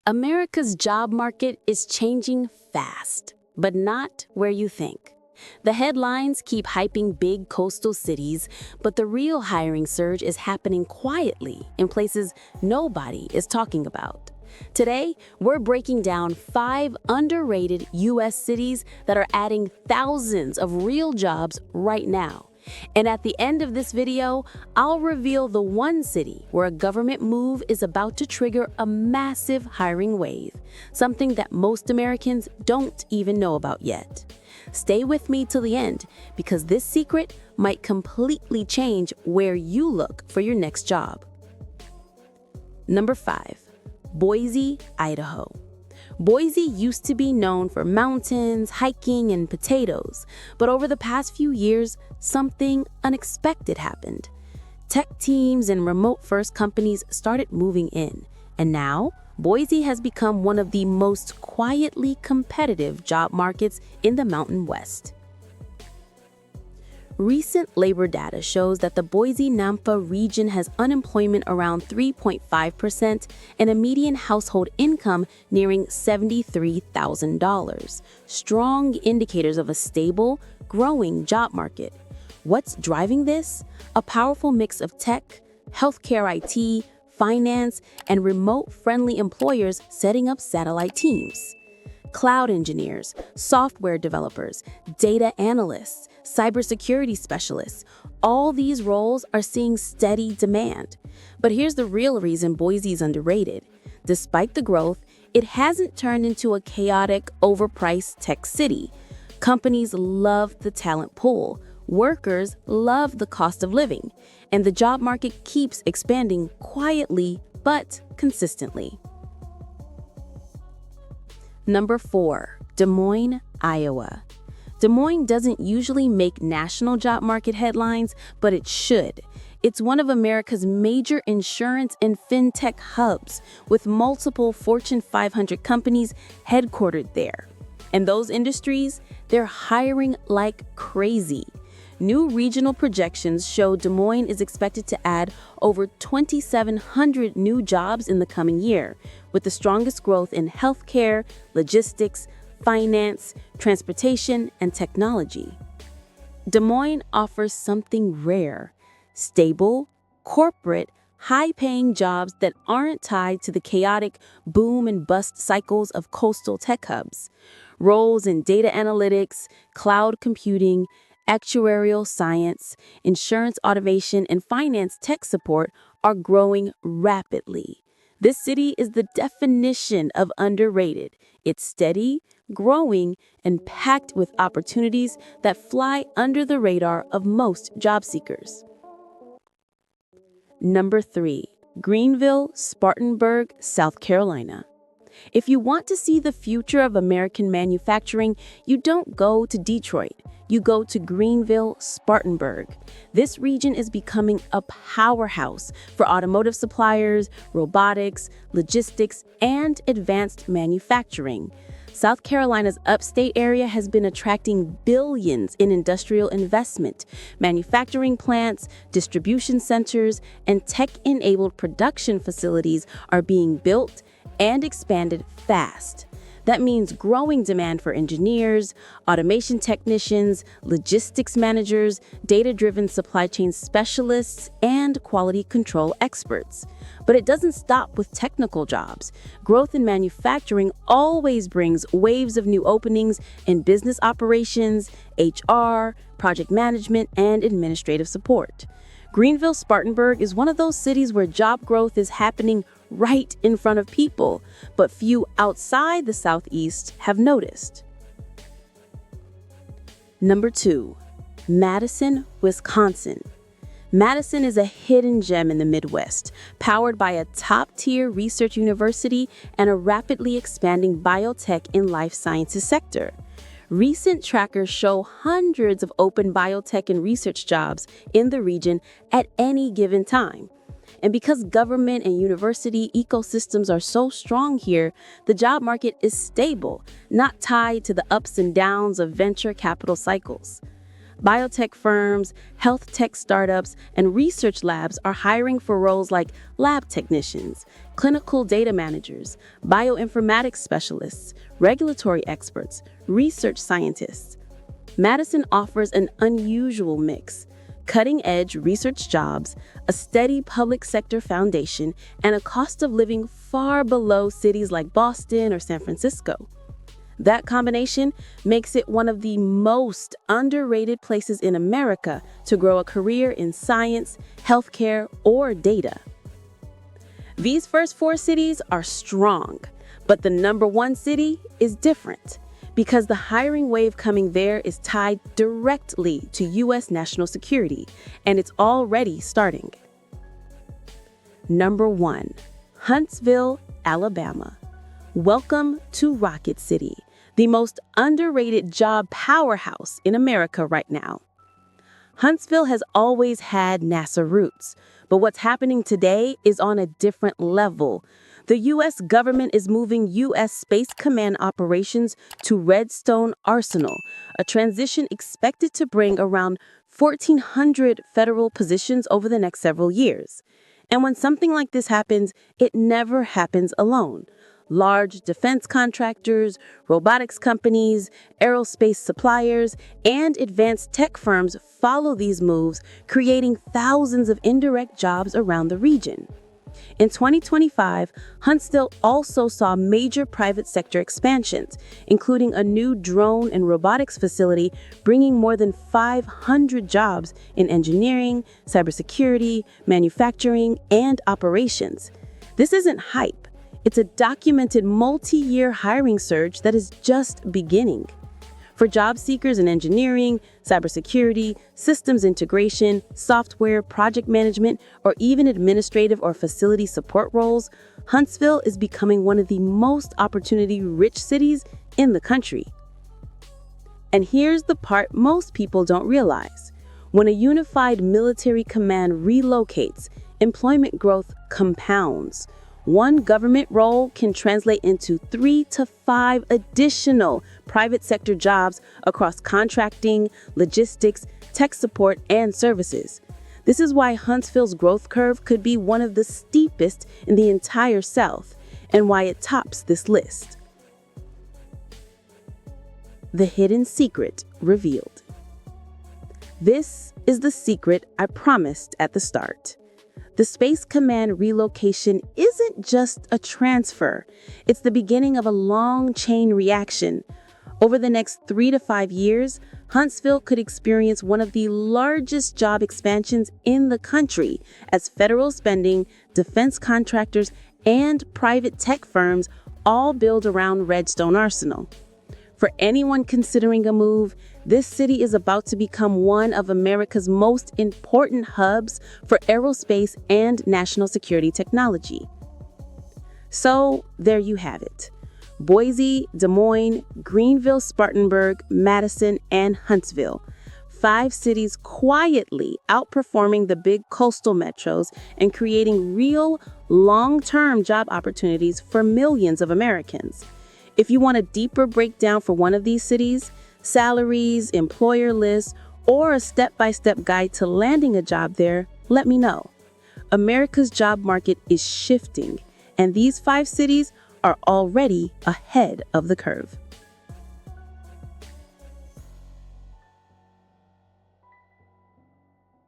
America's job market is changing fast, but not where you think. The headlines keep hyping big coastal cities, but the real hiring surge is happening quietly in places nobody is talking about. Today, we're breaking down 5 underrated U.S. cities that are adding thousands of real jobs right now. And at the end of this video, I'll reveal the one city where a government move is about to trigger a massive hiring wave, something that most Americans don't even know about yet. Stay with me till the end, because this secret might completely change where you look for your next job. Number 5, Boise, Idaho. Boise used to be known for mountains, hiking, and potatoes, but over the past few years, something unexpected happened. Tech teams and remote-first companies started moving in, and now Boise has become one of the most quietly competitive job markets in the Mountain West. Recent labor data shows that the Boise-Nampa region has unemployment around 3.5% and a median household income nearing $73,000. Strong indicators of a stable, growing job market. What's driving this? A powerful mix of tech, healthcare IT, finance, and remote-friendly employers setting up satellite teams. Cloud engineers, software developers, data analysts, cybersecurity specialists, all these roles are seeing steady demand. But here's the real reason Boise is underrated. Despite the growth, it hasn't turned into a chaotic, overpriced tech city. Companies love the talent pool, workers love the cost of living, and the job market keeps expanding quietly but consistently. Number 4, Des Moines, Iowa. Des Moines doesn't usually make national job market headlines, but it should. It's one of America's major insurance and fintech hubs, with multiple Fortune 500 companies headquartered there. And those industries, they're hiring like crazy. New regional projections show Des Moines is expected to add over 2,700 new jobs in the coming year, with the strongest growth in healthcare, logistics, finance, transportation, and technology. Des Moines offers something rare: stable, corporate, high-paying jobs that aren't tied to the chaotic boom and bust cycles of coastal tech hubs. Roles in data analytics, cloud computing, actuarial science, insurance automation, and finance tech support are growing rapidly. This city is the definition of underrated. It's steady, growing, and packed with opportunities that fly under the radar of most job seekers. Number 3, Greenville, Spartanburg, South Carolina. If you want to see the future of American manufacturing, you don't go to Detroit. You go to Greenville, Spartanburg. This region is becoming a powerhouse for automotive suppliers, robotics, logistics, and advanced manufacturing. South Carolina's upstate area has been attracting billions in industrial investment. Manufacturing plants, distribution centers, and tech-enabled production facilities are being built and expanded fast. That means growing demand for engineers, automation technicians, logistics managers, data-driven supply chain specialists, and quality control experts. But it doesn't stop with technical jobs. Growth in manufacturing always brings waves of new openings in business operations, HR, project management, and administrative support. Greenville, Spartanburg is one of those cities where job growth is happening right in front of people, but few outside the Southeast have noticed. Number 2, Madison, Wisconsin. Madison is a hidden gem in the Midwest, powered by a top-tier research university and a rapidly expanding biotech and life sciences sector. Recent trackers show hundreds of open biotech and research jobs in the region at any given time. And because government and university ecosystems are so strong here, the job market is stable, not tied to the ups and downs of venture capital cycles. Biotech firms, health tech startups, and research labs are hiring for roles like lab technicians, clinical data managers, bioinformatics specialists, regulatory experts, research scientists. Madison offers an unusual mix: cutting-edge research jobs, a steady public sector foundation, and a cost of living far below cities like Boston or San Francisco. That combination makes it one of the most underrated places in America to grow a career in science, healthcare, or data. These first four cities are strong, but the number one city is different because the hiring wave coming there is tied directly to U.S. national security, and it's already starting. Number 1, Huntsville, Alabama. Welcome to Rocket City, the most underrated job powerhouse in America right now. Huntsville has always had NASA roots, but what's happening today is on a different level. The U.S. government is moving U.S. Space Command operations to Redstone Arsenal, a transition expected to bring around 1,400 federal positions over the next several years. And when something like this happens, it never happens alone. Large defense contractors, robotics companies, aerospace suppliers, and advanced tech firms follow these moves, creating thousands of indirect jobs around the region. In 2025, Huntsville also saw major private sector expansions, including a new drone and robotics facility, bringing more than 500 jobs in engineering, cybersecurity, manufacturing, and operations. This isn't hype. It's a documented multi-year hiring surge that is just beginning. For job seekers in engineering, cybersecurity, systems integration, software, project management, or even administrative or facility support roles, Huntsville is becoming one of the most opportunity-rich cities in the country. And here's the part most people don't realize. When a unified military command relocates, employment growth compounds. One government role can translate into 3 to 5 additional private sector jobs across contracting, logistics, tech support, and services. This is why Huntsville's growth curve could be one of the steepest in the entire South, and why it tops this list. The hidden secret revealed. This is the secret I promised at the start. The Space Command relocation isn't just a transfer. It's the beginning of a long chain reaction. Over the next 3 to 5 years, Huntsville could experience one of the largest job expansions in the country as federal spending, defense contractors, and private tech firms all build around Redstone Arsenal. For anyone considering a move, this city is about to become one of America's most important hubs for aerospace and national security technology. So there you have it. Boise, Des Moines, Greenville, Spartanburg, Madison, and Huntsville. 5 cities quietly outperforming the big coastal metros and creating real, long-term job opportunities for millions of Americans. If you want a deeper breakdown for one of these cities, salaries, employer lists, or a step-by-step guide to landing a job there, let me know. America's job market is shifting, and these 5 cities are already ahead of the curve.